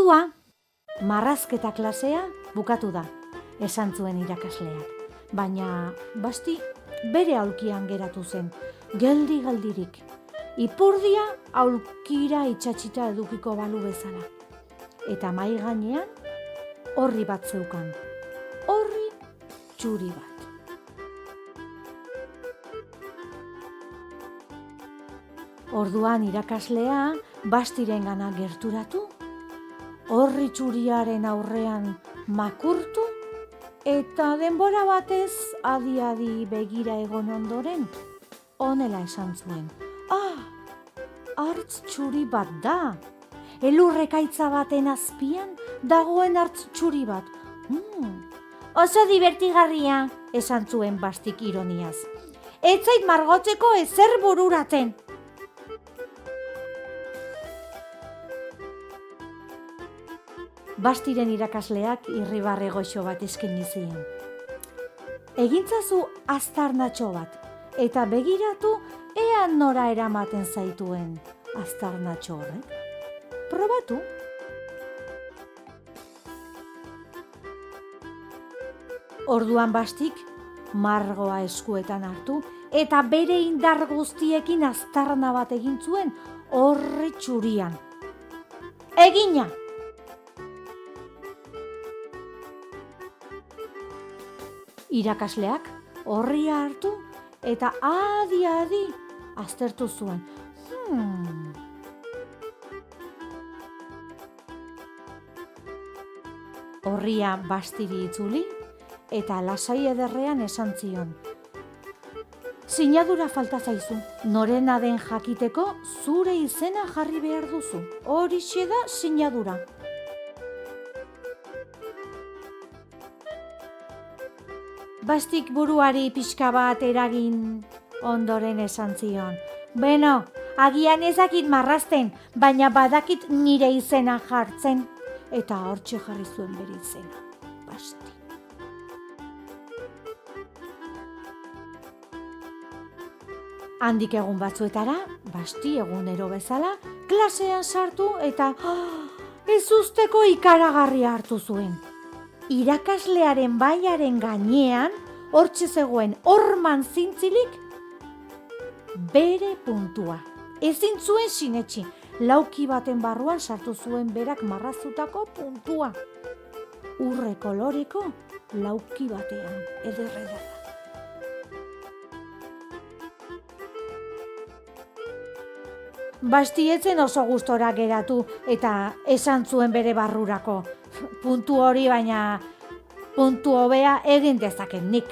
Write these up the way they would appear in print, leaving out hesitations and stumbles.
Ordua, marrazketa klasea bukatu da, esan zuen irakasleak. Baina Basti bere aulkian geratu zen, geldi-geldirik. Ipurdia aulkira itxatxita edukiko balu bezala. Eta mai gainean, orri bat zeukan. Orri txuri bat. Orduan irakaslea Bastirengana gerturatu, orri txuriaren aurrean makurtu, eta denbora batez adi-adi begira egon ondoren, honela esan zuen. Hartz txuri bat da. Elurrekaitza baten azpian dagoen hartz txuri bat. Oso divertigarria, esan zuen Bastik ironiaz. Ez zait margotzeko ezer bururatzen. Bastiren irakasleak irribarre goxo bat eskaini zien. Egintzazu aztarnatxo bat, eta begiratu ea nora eramaten zaituen aztarnatxo horrek. Probatu. Orduan Bastik margoa eskuetan hartu, eta bere indar guztiekin aztarna bat egin zuen orri txurian. Egina! Irakasleak orria hartu eta adi-adi aztertu zuen. Orria Bastiri itzuli eta lasai ederrean esan zion. Sinadura falta zaizu, norena den jakiteko zure izena jarri behar duzu. Horixe da sinadura. Bastik buruari pixka bat eragin ondoren esan zion. Beno, agian ezakit marrazten, baina badakit nire izena jartzen. Eta hortxe jarri zuen bere izena, Basti. Handik egun batzuetara, Basti egunero bezala, klasean sartu eta ezusteko ikaragarria hartu zuen. Irakaslearen baiaren gainean, hortxe zegoen horman zintzilik, bere puntua. Ezin zuen sinetsi, lauki baten barruan sartu zuen berak marrazutako puntua. Urre koloreko lauki batean, ederra. Basti etzen oso gustora geratu eta esan zuen bere barrurako. Puntu hori baina puntu hobea egin dezaket nik.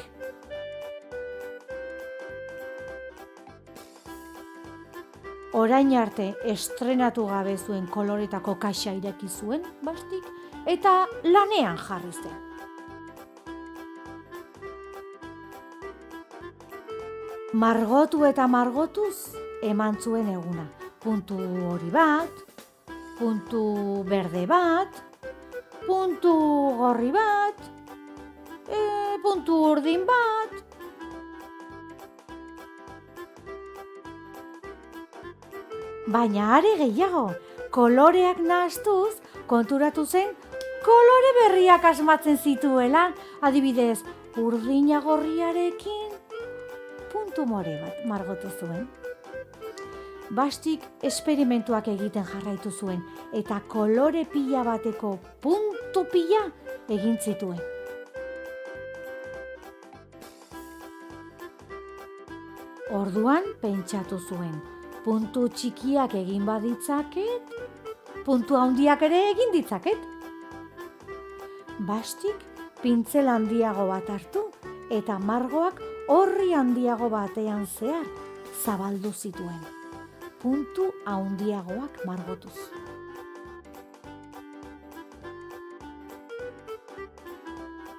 Orain arte estrenatu gabe zuen koloretako kaxa ireki zuen Bastik eta lanean jarri zen. Margotu eta margotuz eman zuen eguna. Puntu hori bat, puntu berde bat, puntu gorri bat, puntu urdin bat. Baina are gehiago, koloreak nahastuz, konturatu zen, kolore berriak asmatzen zituela, adibidez, urdina gorriarekin, puntu more bat margotu zuen. Bastik esperimentuak egiten jarraitu zuen, eta kolore pila bateko puntu pila egin zituen. Orduan pentsatu zuen, puntu txikiak egin baditzaket, puntu handiak ere egin ditzaket. Bastik pintzel handiago bat hartu, eta margoak orri handiago batean zehar zabaldu zituen. Puntu handiagoak margotuz.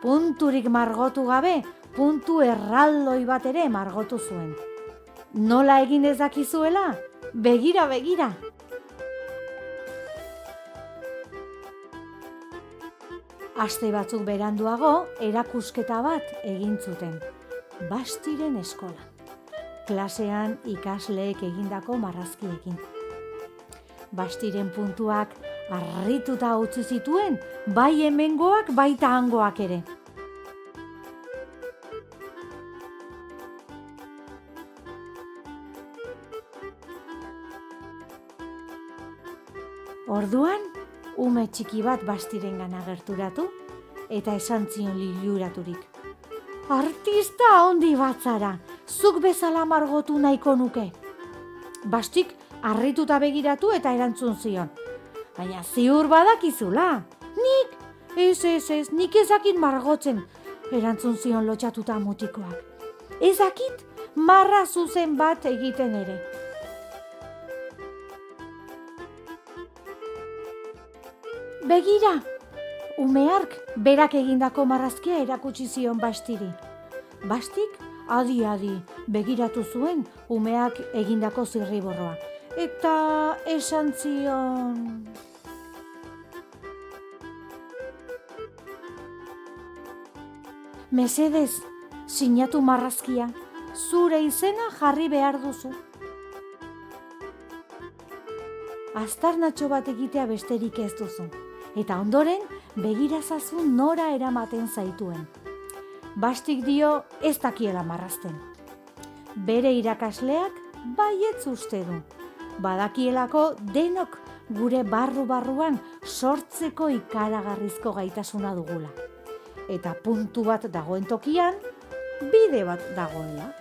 Punturik margotu gabe, puntu erraldoi bat ere margotu zuen. Nola egin ez dakizuela? Begira. Aste batzuk beranduago, erakusketa bat egin zuten. Bastiren eskolan. Klasean ikasleek egindako marrazkiekin. Bastiren puntuak Harrituta utzi zituen, bai hemengoak baita hangoak ere. Orduan, ume txiki bat Bastirengana gerturatu eta esan zion liluraturik. Artista handi bat zara, zuk bezala margotu nahiko nuke. Bastik harrituta begiratu eta erantzun zion. Baina ziur badakizula. Nik? Ez, nik ezakit margotzen, erantzun zion lotxatuta mutikoak. Ezakit marra zuzen bat egiten ere. Begira, umeark berak egindako marrazkia erakutsi zion Bastiri. Bastik adi begiratu zuen umeak egindako zirriborroa. Eta esan zion... Mesedez, sinatu marrazkia, zure izena jarri behar duzu. Aztarnatxo bat egitea besterik ez duzu. Eta ondoren, begirazazu nora eramaten zaituen. Bastik dio ez dakiela marrazten. Bere irakasleak baietz uste du. Badakielako denok gure barruan sortzeko ikaragarrizko gaitasuna dugula. Eta puntu bat dagoen tokian, bide bat dagoela.